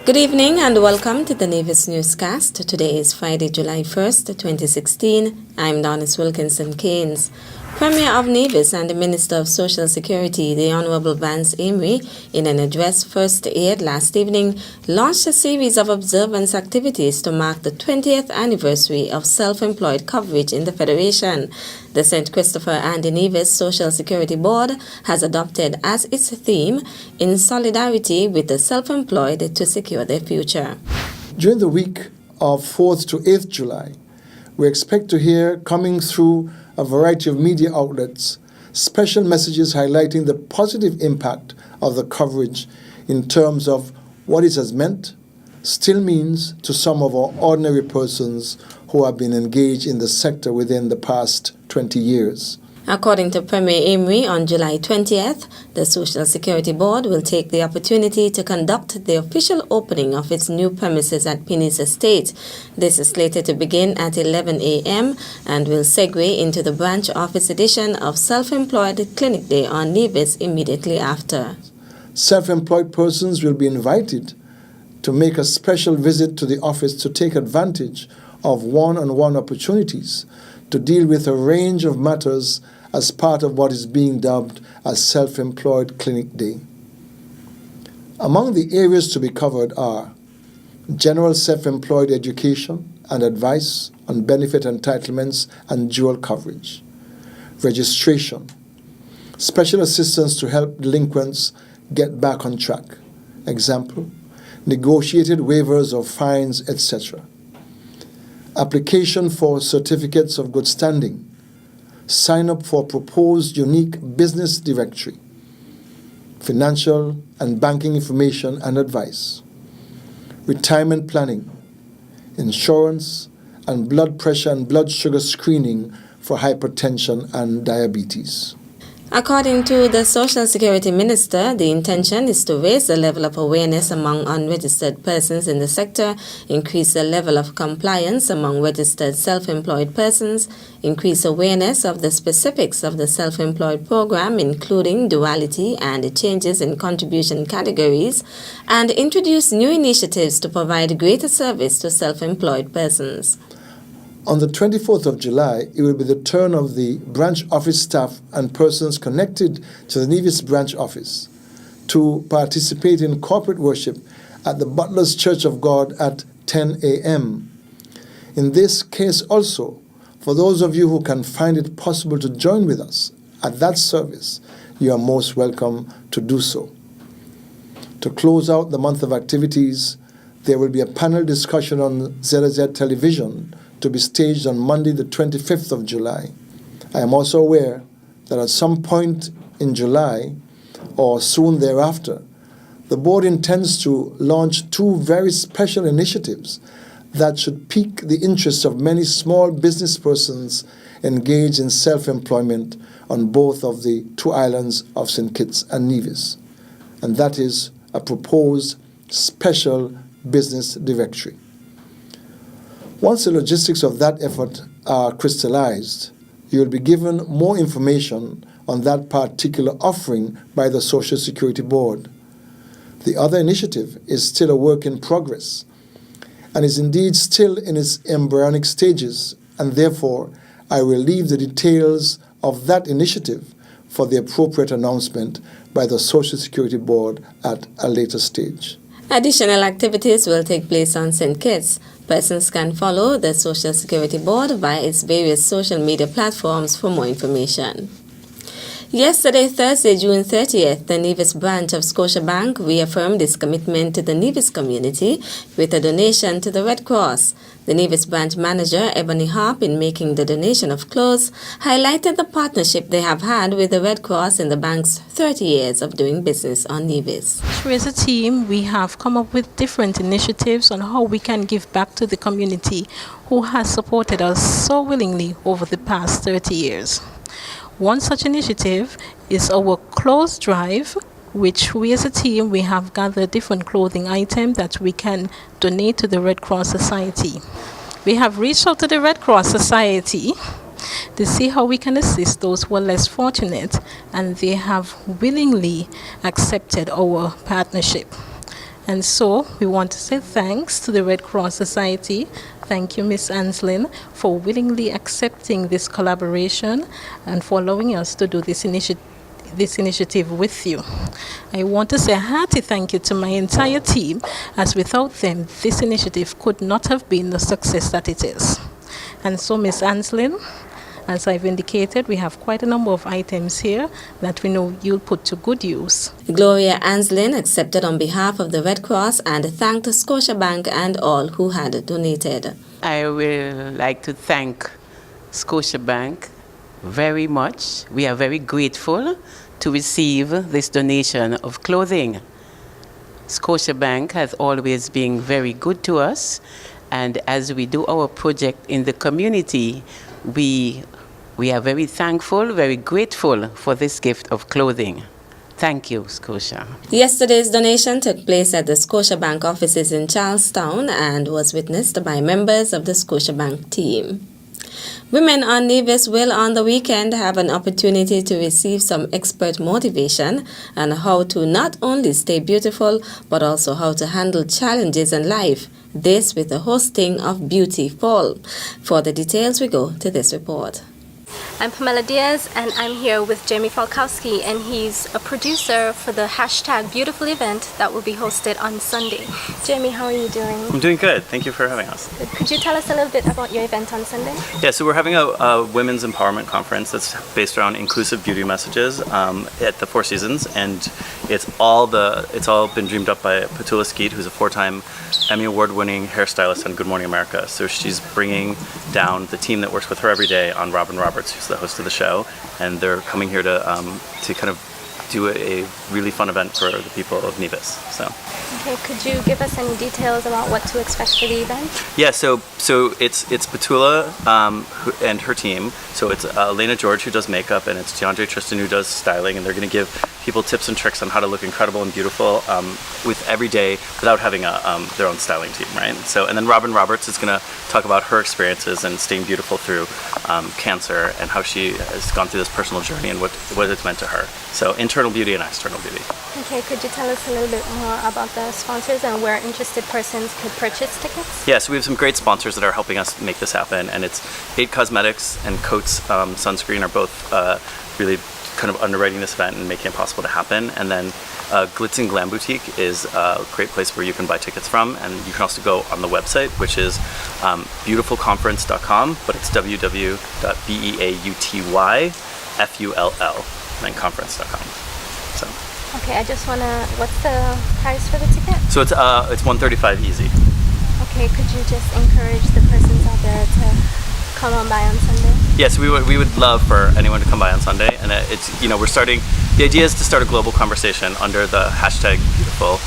Good evening and welcome to the Nevis Newscast. Today is Friday, July 1st, 2016. I'm Donis Wilkinson Keynes. Premier of Nevis and the Minister of Social Security, the Honorable Vance Amory, in an address first aired last evening, launched a series of observance activities to mark the 20th anniversary of self-employed coverage in the Federation. The St. Christopher and the Nevis Social Security Board has adopted as its theme, in solidarity with the self-employed to secure their future. During the week of 4th to 8th July, we expect to hear coming through a variety of media outlets special messages highlighting the positive impact of the coverage in terms of what it has meant, still means to some of our ordinary persons who have been engaged in the sector within the past 20 years. According to Premier Amory, on July 20th, the Social Security Board will take the opportunity to conduct the official opening of its new premises at Penny's Estate. This is slated to begin at 11 a.m. and will segue into the branch office edition of Self-Employed Clinic Day on Nevis immediately after. Self-employed persons will be invited to make a special visit to the office to take advantage of one-on-one opportunities to deal with a range of matters as part of what is being dubbed as Self-Employed Clinic Day. Among the areas to be covered are general self-employed education and advice on benefit entitlements and dual coverage, registration, special assistance to help delinquents get back on track, example, negotiated waivers of fines, etc., application for certificates of good standing, sign up for proposed unique business directory, financial and banking information and advice, retirement planning, insurance, and blood pressure and blood sugar screening for hypertension and diabetes. According to the Social Security Minister, the intention is to raise the level of awareness among unregistered persons in the sector, increase the level of compliance among registered self-employed persons, increase awareness of the specifics of the self-employed program, including duality and changes in contribution categories, and introduce new initiatives to provide greater service to self-employed persons. On the 24th of July, it will be the turn of the branch office staff and persons connected to the Nevis branch office to participate in corporate worship at the Butler's Church of God at 10 a.m. In this case also, for those of you who can find it possible to join with us at that service, you are most welcome to do so. To close out the month of activities, there will be a panel discussion on ZZ Television to be staged on Monday the 25th of July. I am also aware that at some point in July or soon thereafter, the board intends to launch two very special initiatives that should pique the interest of many small business persons engaged in self-employment on both of the two islands of St. Kitts and Nevis, and that is a proposed special business directory. Once the logistics of that effort are crystallized, you will be given more information on that particular offering by the Social Security Board. The other initiative is still a work in progress and is indeed still in its embryonic stages, and therefore I will leave the details of that initiative for the appropriate announcement by the Social Security Board at a later stage. Additional activities will take place on St. Kitts. Persons can follow the Social Security Board via its various social media platforms for more information. Yesterday, Thursday, June 30th, the Nevis branch of Scotiabank reaffirmed its commitment to the Nevis community with a donation to the Red Cross. The Nevis branch manager, Ebony Harp, in making the donation of clothes, highlighted the partnership they have had with the Red Cross in the bank's 30 years of doing business on Nevis. As a team, we have come up with different initiatives on how we can give back to the community who has supported us so willingly over the past 30 years. One such initiative is our clothes drive, which we as a team, we have gathered different clothing items that we can donate to the Red Cross Society. We have reached out to the Red Cross Society to see how we can assist those who are less fortunate, and they have willingly accepted our partnership. And so we want to say thanks to the Red Cross Society. Thank you, Miss Anslin, for willingly accepting this collaboration and for allowing us to do this initiative with you. I want to say a hearty thank you to my entire team, as without them, this initiative could not have been the success that it is. And so, Miss Anslin, as I've indicated, we have quite a number of items here that we know you'll put to good use. Gloria Anslin accepted on behalf of the Red Cross and thanked Scotiabank and all who had donated. I would like to thank Scotiabank very much. We are very grateful to receive this donation of clothing. Scotiabank has always been very good to us, and as we do our project in the community, we are very thankful, very grateful for this gift of clothing. Thank you, Scotia. Yesterday's donation took place at the Scotiabank offices in Charlestown and was witnessed by members of the Scotiabank team. Women on Nevis will on the weekend have an opportunity to receive some expert motivation on how to not only stay beautiful but also how to handle challenges in life. This with the hosting of Beauty Fall. For the details, we go to this report. I'm Pamela Diaz, and I'm here with Jamie Falkowski, and he's a producer for the #Beautiful event that will be hosted on Sunday. Jamie, how are you doing? I'm doing good. Thank you for having us. Good. Could you tell us a little bit about your event on Sunday? Yeah, so we're having a women's empowerment conference that's based around inclusive beauty messages at the Four Seasons, and it's all been dreamed up by Petula Skeet, who's a 4-time Emmy Award-winning hairstylist on Good Morning America. So she's bringing down the team that works with her every day on Robin Roberts, who's the host of the show, and they're coming here to kind of do a really fun event for the people of Nevis. So. Okay, could you give us any details about what to expect for the event? Yeah, so it's Petula and her team. So it's Elena George who does makeup, and it's DeAndre Tristan who does styling, and they're going to give people tips and tricks on how to look incredible and beautiful with every day without having their own styling team, right? So, and then Robin Roberts is going to talk about her experiences and staying beautiful through cancer and how she has gone through this personal journey and what it's meant to her. So internal beauty and external beauty. Okay, could you tell us a little bit more about the sponsors and where interested persons could purchase tickets? Yeah, so we have some great sponsors that are helping us make this happen, and it's 8 Cosmetics and Coats Sunscreen are both really kind of underwriting this event and making it possible to happen. And then Glitz and Glam Boutique is a great place where you can buy tickets from, and you can also go on the website, which is beautifulconference.com, but it's www.beautyfull and then conference.com. So. Okay, I just wanna. What's the price for the ticket? So it's $135 easy. Okay, could you just encourage the persons out there to come on by on Sunday? Yes, we would love for anyone to come by on Sunday, and it's we're starting. The idea is to start a global conversation under the #Beautiful,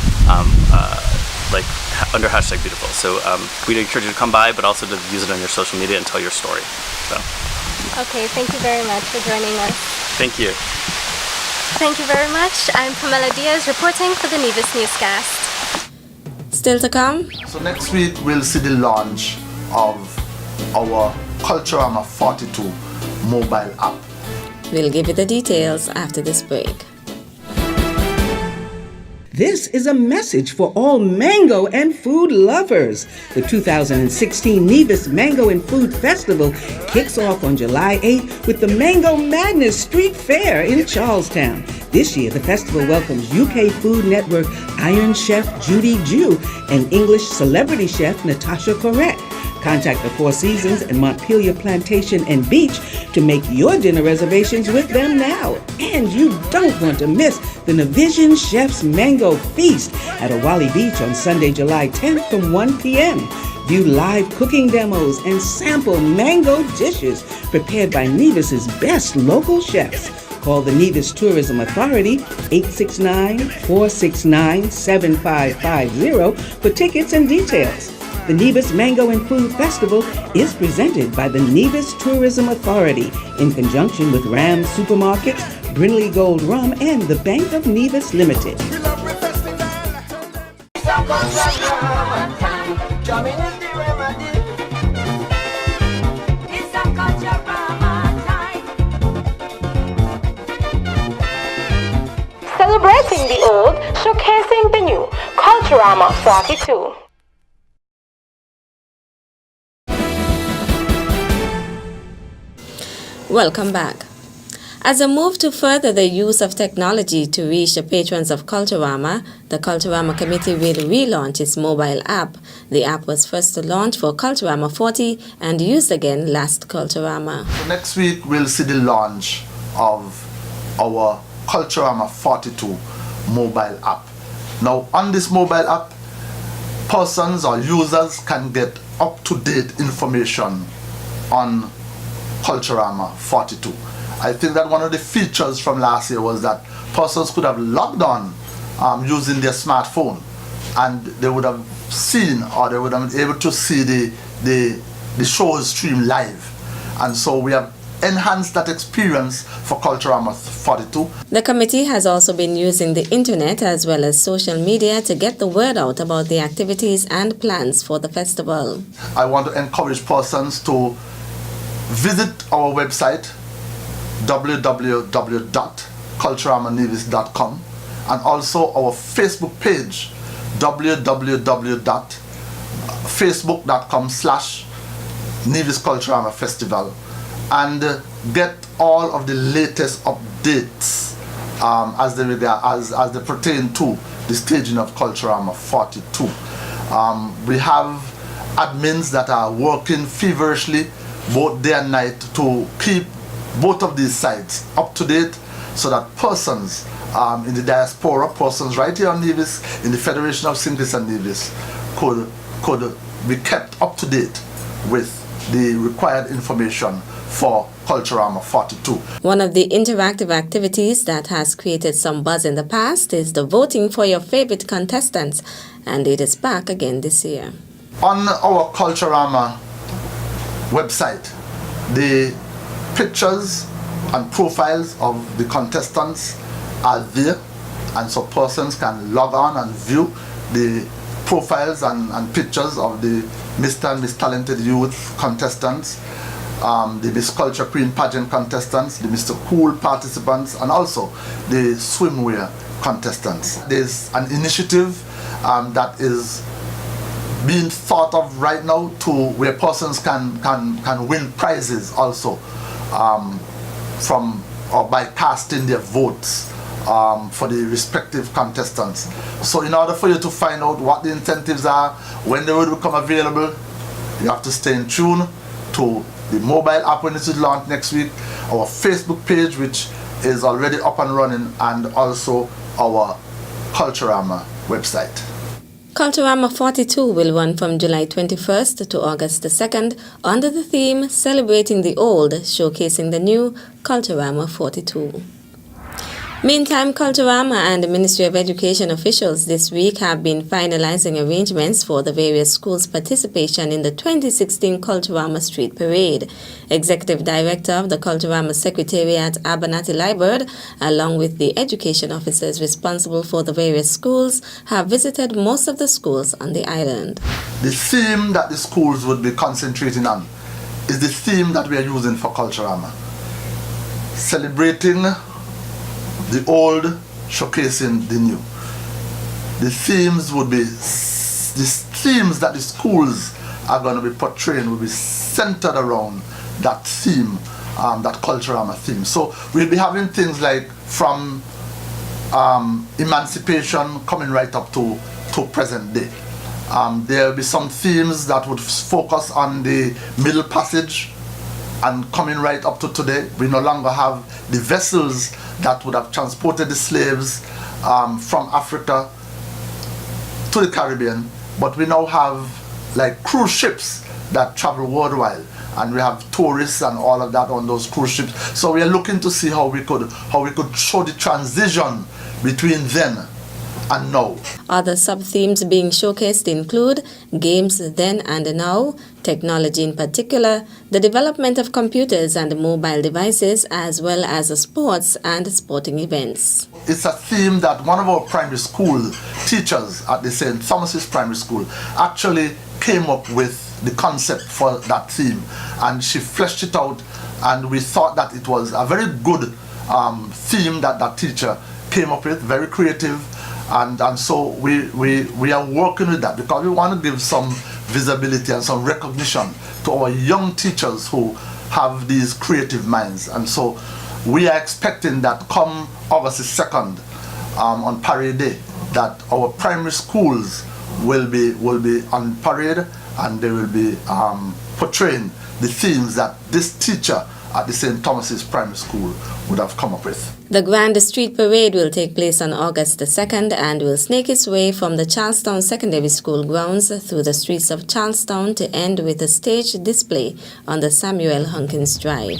under #Beautiful. So we'd encourage you to come by, but also to use it on your social media and tell your story. So. Okay, thank you very much for joining us. Thank you. Thank you very much. I'm Pamela Diaz reporting for the Nevis Newscast. Still to come? So next week we'll see the launch of our Culturama 42 mobile app. We'll give you the details after this break. This is a message for all mango and food lovers. The 2016 Nevis Mango and Food Festival kicks off on July 8th with the Mango Madness Street Fair in Charlestown. This year, the festival welcomes UK Food Network Iron Chef Judy Jew and English celebrity chef Natasha Correct. Contact the Four Seasons and Montpelier Plantation and Beach to make your dinner reservations with them now. And you don't want to miss the Navision Chef's Mango Feast at Awali Beach on Sunday, July 10th from 1 p.m. View live cooking demos and sample mango dishes prepared by Nevis's best local chefs. Call the Nevis Tourism Authority 869-469-7550 for tickets and details. The Nevis Mango and Food Festival is presented by the Nevis Tourism Authority in conjunction with Ram Supermarkets, Brinley Gold Rum, and the Bank of Nevis Limited. Celebrating the old, showcasing the new. Culturama 42. Welcome back. As a move to further the use of technology to reach the patrons of Culturama, the Culturama Committee will relaunch its mobile app. The app was first launched for Culturama 40 and used again last Culturama. Next week we'll see the launch of our Culturama 42 mobile app. Now on this mobile app, persons or users can get up-to-date information on Culturama 42. I think that one of the features from last year was that persons could have logged on using their smartphone, and they would have seen, or they would have been able to see the show stream live. And so we have enhanced that experience for Culturama 42. The committee has also been using the internet as well as social media to get the word out about the activities and plans for the festival. I want to encourage persons to visit our website www.culturamanivis.com, and also our Facebook page www.facebook.com/Nevis Culturama Festival, and get all of the latest updates as they pertain to the staging of Culturama 42. We have admins that are working feverishly both day and night to keep both of these sites up to date, so that persons in the diaspora, persons right here on Nevis, in the Federation of St. Kitts and Nevis, could be kept up to date with the required information for Culturama 42. One of the interactive activities that has created some buzz in the past is the voting for your favorite contestants, and it is back again this year. On our Culturama website, the pictures and profiles of the contestants are there, and so persons can log on and view the profiles and pictures of the Mr. and Miss Talented Youth contestants, the Miss Culture Queen pageant contestants, the Mr. Cool participants, and also the swimwear contestants. There's an initiative that is being thought of right now to where persons can win prizes also from or by casting their votes for the respective contestants. So in order for you to find out what the incentives are, when they will become available, you have to stay in tune to the mobile app when it is launched next week, our Facebook page, which is already up and running, and also our Culturama website. Culturama 42 will run from July 21st to August 2nd under the theme Celebrating the Old, showcasing the new Culturama 42. Meantime, Culturama and the Ministry of Education officials this week have been finalizing arrangements for the various schools' participation in the 2016 Culturama Street Parade. Executive Director of the Culturama Secretariat, Abernathy Liburd, along with the education officers responsible for the various schools, have visited most of the schools on the island. The theme that the schools would be concentrating on is the theme that we are using for Culturama. Celebrating the old, showcasing the new. The themes would be, the themes that the schools are going to be portraying will be centered around that theme, that Culturama theme. So we'll be having things like from emancipation coming right up to present day. There will be some themes that would focus on the Middle Passage, and coming right up to today. We no longer have the vessels that would have transported the slaves from Africa to the Caribbean, but we now have like cruise ships that travel worldwide, and we have tourists and all of that on those cruise ships. So we are looking to see how we could show the transition between then and now. Other sub-themes being showcased include games then and now, technology in particular, the development of computers and mobile devices, as well as sports and sporting events. It's a theme that one of our primary school teachers at the St. Thomas's Primary School actually came up with the concept for that theme, and she fleshed it out, and we thought that it was a very good theme that that teacher came up with, very creative. And so we are working with that because we want to give some visibility and some recognition to our young teachers who have these creative minds. And so we are expecting that come August 2nd, on Parade Day, that our primary schools will be on parade, and they will be portraying the themes that this teacher at the St. Thomas's Primary School would have come up with. The Grand Street Parade will take place on August the 2nd and will snake its way from the Charlestown Secondary School grounds through the streets of Charlestown to end with a staged display on the Samuel Hunkins Drive.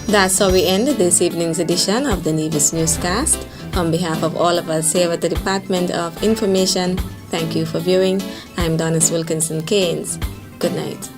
That's how we end this evening's edition of the Nevis Newscast. On behalf of all of us here at the Department of Information, thank you for viewing. I'm Donis Wilkinson Keynes. Good night.